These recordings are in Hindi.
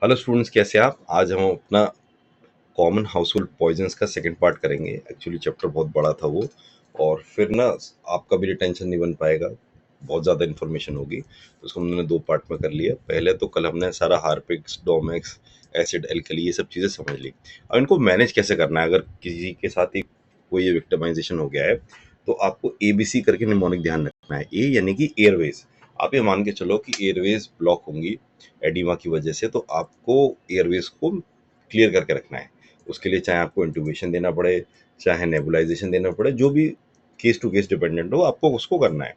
हेलो स्टूडेंट्स, कैसे हैं आप? आज हम अपना कॉमन हाउसहोल्ड पॉइजन्स का सेकंड पार्ट करेंगे। एक्चुअली चैप्टर बहुत बड़ा था वो, और फिर ना आपका भी रिटेंशन नहीं बन पाएगा, बहुत ज़्यादा इन्फॉर्मेशन होगी, तो उसको हमने दो पार्ट में कर लिया। पहले तो कल हमने सारा हार्पिक्स, डोमेक्स, एसिड, एल्कली, ये सब चीज़ें समझ ली। अब इनको मैनेज कैसे करना है, अगर किसी के साथ ही कोई विक्टिमाइजेशन हो गया है तो आपको ABC करके निमोनिक ध्यान रखना है। ए यानी कि एयरवेज। आप ये मान के चलो कि एयरवेज ब्लॉक होंगी एडिमा की वजह से, तो आपको एयरवेज को क्लियर करके रखना है। उसके लिए चाहे आपको इंट्यूबेशन देना पड़े, चाहे नेबुलाइजेशन देना पड़े, जो भी केस टू केस डिपेंडेंट हो, आपको उसको करना है।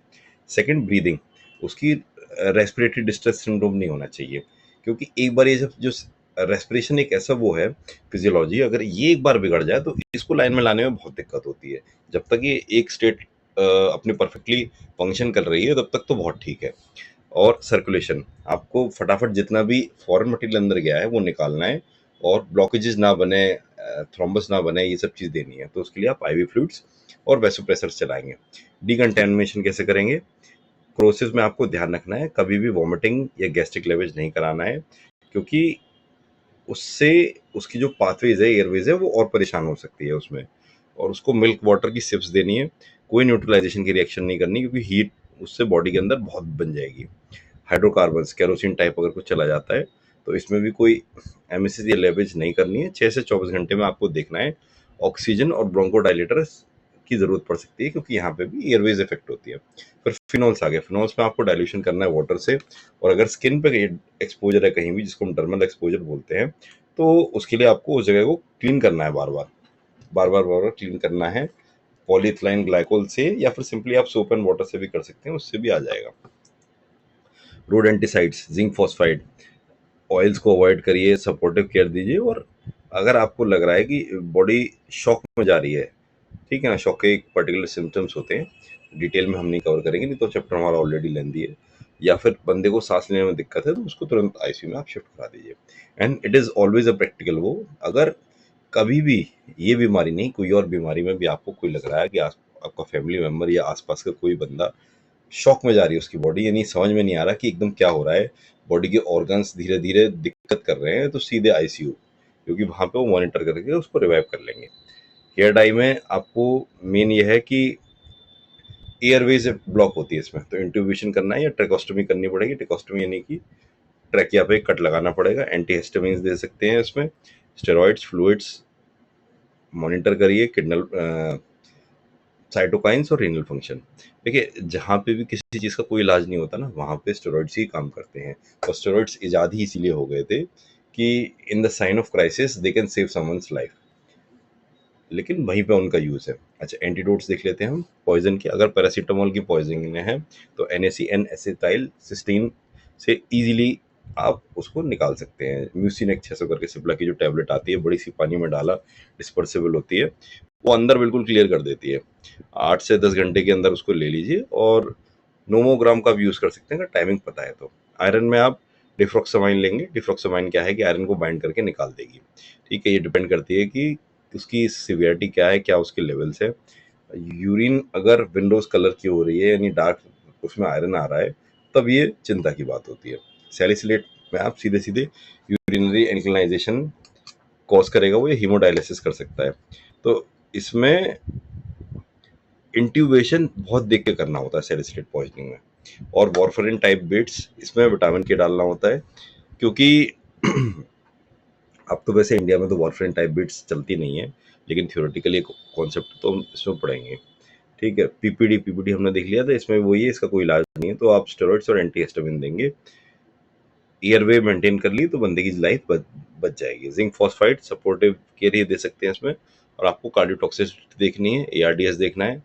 Second, breathing. उसकी रेस्पिरेटरी डिस्ट्रेस सिंड्रोम नहीं होना चाहिए, क्योंकि एक बार ये जो रेस्पिरेशन एक ऐसा वो है फिजियोलॉजी, अगर ये एक बार बिगड़ जाए तो इसको लाइन में लाने में बहुत दिक्कत होती है। जब तक ये एक स्टेट अपने परफेक्टली फंक्शन कर रही है तब तक तो बहुत ठीक है। और सर्कुलेशन, आपको फटाफट जितना भी फॉरेन मटेरियल अंदर गया है वो निकालना है, और ब्लॉकेजेस ना बने, थ्रोम्बस ना बने, ये सब चीज़ देनी है। तो उसके लिए आप IV फ्लूइड्स और वैसोप्रेसर्स चलाएंगे। डिकंटेमिनेशन कैसे करेंगे? क्रोसिस में आपको ध्यान रखना है, कभी भी वॉमिटिंग या गैस्ट्रिक लेवेज नहीं कराना है, क्योंकि उससे उसकी जो पाथवेज है, एयरवेज है, वो और परेशान हो सकती है उसमें। और उसको मिल्क वाटर की सिप्स देनी है, कोई न्यूट्रलाइजेशन की रिएक्शन नहीं करनी, क्योंकि हीट उससे बॉडी के अंदर बहुत बन जाएगी। हाइड्रोकार्बन्स, केरोसिन टाइप अगर कुछ चला जाता है तो इसमें भी कोई एमिसिस या लेवेज नहीं करनी है। 6 से 24 घंटे में आपको देखना है। ऑक्सीजन और ब्रोंकोडायलेटर्स की ज़रूरत पड़ सकती है, क्योंकि यहाँ पे भी एयरवेज इफेक्ट होती है। फिर फिनॉल्स आ गए। फिनॉल्स में आपको डाइल्यूशन करना है वाटर से, और अगर स्किन पे एक्सपोजर है कहीं भी, जिसको हम डर्मल एक्सपोजर बोलते हैं, तो उसके लिए आपको उस जगह को क्लीन करना है, बार बार बार बार बार बार क्लीन करना है, पॉलीइथिलीन ग्लाइकोल से, या फिर सिंपली आप सोप एंड वाटर से भी कर सकते हैं, उससे भी आ जाएगा। रोडेंटिसाइड्स, जिंक फॉस्फाइड, ऑयल्स को अवॉइड करिए, सपोर्टिव केयर दीजिए। और अगर आपको लग रहा है कि बॉडी शॉक में जा रही है, ठीक है ना, शॉक के एक पर्टिकुलर सिम्टम्स होते हैं, डिटेल में हम नहीं कवर करेंगे, नहीं तो चैप्टर हमारा ऑलरेडी लेंदी है, या फिर बंदे को सांस लेने में दिक्कत है, तो उसको तुरंत ICU में आप शिफ्ट करा दीजिए। And it is always a practical वो, अगर कभी भी ये बीमारी नहीं, कोई और बीमारी में भी आपको कोई लग रहा है कि आपका फैमिली मेम्बर या आसपास का कोई बंदा शॉक में जा रही है उसकी बॉडी, यानी समझ में नहीं आ रहा कि एकदम क्या हो रहा है, बॉडी के ऑर्गन्स धीरे धीरे दिक्कत कर रहे हैं, तो सीधे ICU, क्योंकि वहाँ पे वो मॉनिटर करके उसको रिवाइव कर लेंगे। हेयर डाई में आपको मेन ये है कि एयरवेज ब्लॉक होती है इसमें, तो इंट्यूबेशन करना है या ट्रेकोस्टोमी करनी पड़ेगी। ट्रेकोस्टोमी यानी कि ट्रैकिया पे कट लगाना पड़ेगा। एंटीहिस्टामिन्स दे सकते हैं इसमें, स्टेरॉइड्स, फ्लूइड्स मॉनिटर करिए, किडनल साइटोकाइंस और रीनल फंक्शन। देखिए, जहाँ पे भी किसी चीज़ का कोई इलाज नहीं होता ना, वहाँ पे स्टेरॉइड्स ही काम करते हैं। और स्टेरॉइड्स इजाद ही इसीलिए हो गए थे कि in the sign of crisis they can save someone's life, लेकिन वहीं पे उनका यूज़ है। अच्छा, एंटीडोट्स देख लेते हैं हम पॉइजन के। अगर पैरासीटामोल की पॉइजनिंग है तो NaCN एसिटाइल सिस्टीन से इजीली आप उसको निकाल सकते हैं। म्यूसिनेक 600 करके सिप्ला की जो टैबलेट आती है, बड़ी सी पानी में डाला, डिस्पर्सिबल होती है, वो अंदर बिल्कुल क्लियर कर देती है। 8 से 10 घंटे के अंदर उसको ले लीजिए। और नोमोग्राम का भी यूज़ कर सकते हैं अगर टाइमिंग पता है तो। आयरन में आप डिफ्रॉक्सामाइन लेंगे। डिफ्रॉक्सामाइन क्या है कि आयरन को बाइंड करके निकाल देगी, ठीक है। ये डिपेंड करती है कि उसकी सिवियरिटी क्या है, क्या उसके लेवल्स है। यूरिन अगर विंडोज कलर की हो रही है, यानी डार्क, उसमें आयरन आ रहा है, तब ये चिंता की बात होती है। सैलिसिलेट में आप सीधे सीधे यूरिनरी एल्कलाइजेशन कॉज करेगा वो, ये हीमोडायलिसिस कर सकता है। तो इसमें इंट्यूबेशन बहुत देख के करना होता है सैलिसिलेट पॉइजनिंग में। और वॉरफरिन टाइप बिट्स, इसमें विटामिन के डालना होता है, क्योंकि अब तो वैसे इंडिया में तो वारफेरिन टाइप बीट्स चलती नहीं है, लेकिन थ्योरेटिकली कॉन्सेप्ट तो हम इसमें पढ़ेंगे, ठीक है। PPD हमने देख लिया था, इसमें वही है, इसका कोई इलाज नहीं है, तो आप स्टेरॉइड्स और एंटीहिस्टामिन देंगे। एयरवे मेंटेन कर ली तो बंदे की लाइफ बच जाएगी। जिंक फॉस्फाइड सपोर्टिव केयर ही दे सकते हैं इसमें। और आपको कार्डियोटॉक्सिसिटी देखनी है, ARDS देखना है।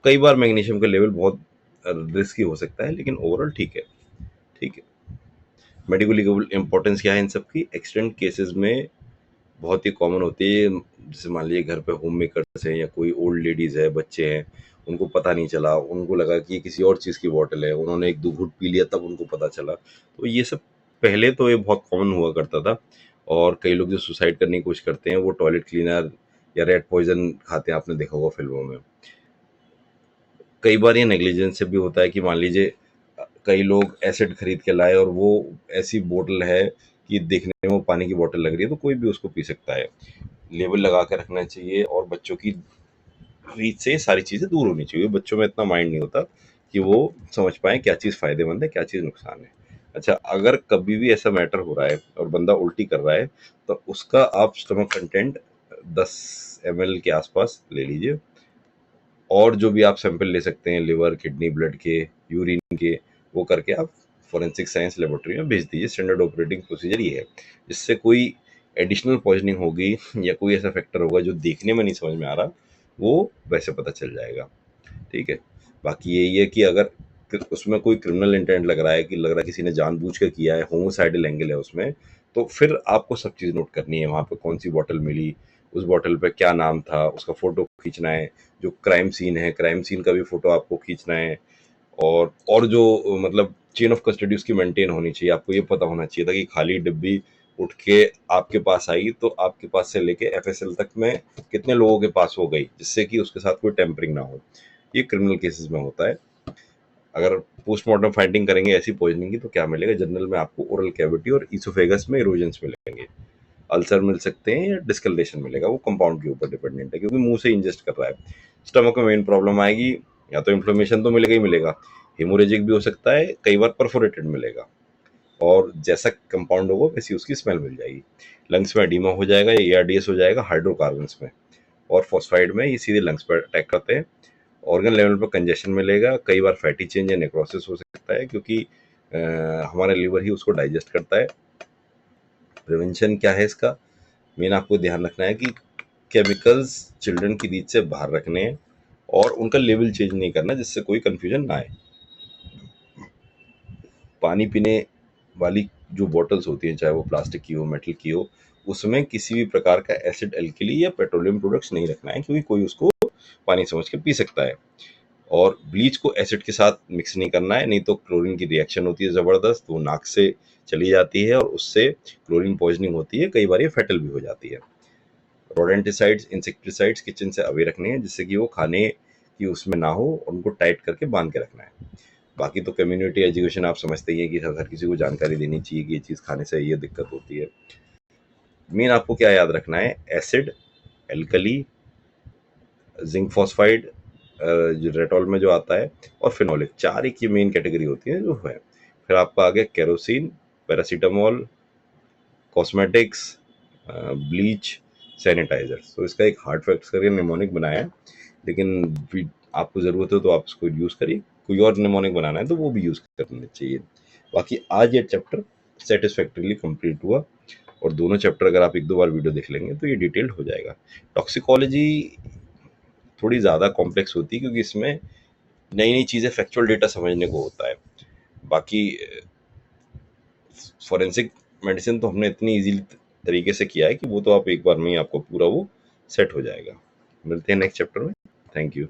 कई बार मैग्नीशियम का लेवल बहुत रिस्की हो सकता है, लेकिन ओवरऑल ठीक है, ठीक है। मेडिकल लीगल इंपॉर्टेंस क्या है इन सब की? एक्सीडेंट केसेस में बहुत ही कॉमन होती है, जैसे मान लीजिए घर पे होम मेकर्स हैं या कोई ओल्ड लेडीज है, बच्चे हैं, उनको पता नहीं चला, उनको लगा कि ये किसी और चीज़ की बॉटल है, उन्होंने एक दो घूंट पी लिया, तब उनको पता चला। तो ये सब पहले तो ये बहुत कॉमन हुआ करता था। और कई लोग जो सुसाइड करने की कोशिश करते हैं वो टॉयलेट क्लीनर या रेड पॉइजन खाते हैं, आपने देखा होगा फिल्मों में। कई बार ये नेग्लिजेंस से भी होता है कि मान लीजिए कई लोग एसिड खरीद के लाए और वो ऐसी बोतल है कि देखने में वो पानी की बॉटल लग रही है तो कोई भी उसको पी सकता है। लेबल लगा के रखना चाहिए और बच्चों की रीच से ये सारी चीज़ें दूर होनी चाहिए। बच्चों में इतना माइंड नहीं होता कि वो समझ पाएँ क्या चीज़ फ़ायदेमंद है, क्या चीज़ नुकसान है। अच्छा, अगर कभी भी ऐसा मैटर हो रहा है और बंदा उल्टी कर रहा है, तो उसका आप स्टमक कंटेंट 10 ml के आसपास ले लीजिए और जो भी आप सैंपल ले सकते हैं लिवर, किडनी, ब्लड के, यूरिन के, वो करके आप फोरेंसिक साइंस लेबोरेटरी में भेज दीजिए। स्टैंडर्ड ऑपरेटिंग प्रोसीजर ये है। इससे कोई एडिशनल पॉइजनिंग होगी या कोई ऐसा फैक्टर होगा जो देखने में नहीं समझ में आ रहा, वो वैसे पता चल जाएगा। ठीक है। बाकी यही है कि अगर उसमें कोई क्रिमिनल इंटेंट लग रहा है कि लग रहा है किसी ने जानबूझ के किया है, होमोसाइडल एंगल है उसमें, तो फिर आपको सब चीज़ नोट करनी है। वहाँ पे कौन सी बॉटल मिली, उस बॉटल पे क्या नाम था, उसका फोटो खींचना है। जो क्राइम सीन है, क्राइम सीन का भी फोटो आपको खींचना है। और जो मतलब चेन ऑफ कस्टडी उसकी मेंटेन होनी चाहिए। आपको ये पता होना चाहिए था कि खाली डिब्बी उठ के आपके पास आई तो आपके पास से लेके एफएसएल तक में कितने लोगों के पास हो गई, जिससे कि उसके साथ कोई टेम्परिंग ना हो। ये क्रिमिनल केसेस में होता है। अगर पोस्टमार्टम फाइंडिंग करेंगे ऐसी पॉइजनिंग की तो क्या मिलेगा, जनरल में आपको ओरल कैविटी और ईसोफेगस में इरोजन्स मिलेंगे। अल्सर मिल सकते हैं या डिस्कलरेशन मिलेगा, वो कंपाउंड के ऊपर डिपेंडेंट है क्योंकि मुंह से इंजेस्ट कर रहा है। स्टमक में मेन प्रॉब्लम आएगी, या तो इन्फ्लेमेशन तो मिलेगा ही मिलेगा, हेमोरेजिक भी हो सकता है, कई बार परफोरेटेड मिलेगा, और जैसा कंपाउंड होगा वैसी उसकी स्मेल मिल जाएगी। लंग्स में एडीमा हो जाएगा या एआरडीएस हो जाएगा हाइड्रोकार्बन्स में, और फॉस्फाइड में ये सीधे लंग्स पर अटैक करते हैं। ऑर्गन लेवल पर कंजेशन मिलेगा, कई बार फैटी चेंज या नेक्रोसिस हो सकता है क्योंकि हमारा लीवर ही उसको डाइजेस्ट करता है। प्रिवेंशन क्या है इसका, मेन आपको ध्यान रखना है कि केमिकल्स चिल्ड्रन की रीच से बाहर रखने हैं और उनका लेवल चेंज नहीं करना जिससे कोई कंफ्यूजन ना आए। पानी पीने वाली जो बॉटल्स होती हैं, चाहे वो प्लास्टिक की हो, मेटल की हो, उसमें किसी भी प्रकार का एसिड, एल्कली या पेट्रोलियम प्रोडक्ट्स नहीं रखना है क्योंकि कोई उसको पानी समझ के पी सकता है। और ब्लीच को एसिड के साथ मिक्स नहीं करना है, नहीं तो क्लोरीन की रिएक्शन होती है ज़बरदस्त, वो नाक से चली जाती है और उससे क्लोरीन पॉइजनिंग होती है, कई बार ये फैटल भी हो जाती है। रोडेंटिसाइड्स, इंसेक्टिसाइड्स किचन से अवे रखने हैं जिससे कि वो खाने की उसमें ना हो, और उनको टाइट करके बांध के रखना है। बाकी तो कम्युनिटी एजुकेशन आप समझते ही हैं कि हर किसी को जानकारी देनी चाहिए कि ये चीज़ खाने से ये दिक्कत होती है। मेन आपको क्या याद रखना है, एसिड, एल्कली, जिंक फॉस्फाइड, जो रेटॉल में जो आता है, और फिनोलिक, चार एक ये मेन कैटेगरी होती है जो है। फिर आपका आ गया kerosene, paracetamol, cosmetics, bleach, sanitiser. तो इसका एक हार्ड फैक्ट्स करके निमोनिक बनाया है, लेकिन आपको ज़रूरत हो तो आप इसको यूज़ करिए, कोई और निमोनिक बनाना है तो वो भी यूज़ करना चाहिए। बाकी आज ये चैप्टर सेटिस्फैक्टरीली कंप्लीट हुआ, और दोनों चैप्टर अगर आप एक दो बार वीडियो देख लेंगे तो ये डिटेल्ड हो जाएगा। टॉक्सिकोलॉजी थोड़ी ज़्यादा कॉम्प्लेक्स होती है क्योंकि इसमें नई नई चीज़ें, फैक्चुअल डेटा समझने को होता है। बाकी फॉरेंसिक मेडिसिन तो हमने इतनी इजी तरीके से किया है कि वो तो आप एक बार में ही आपको पूरा वो सेट हो जाएगा। मिलते हैं नेक्स्ट चैप्टर में। Thank you.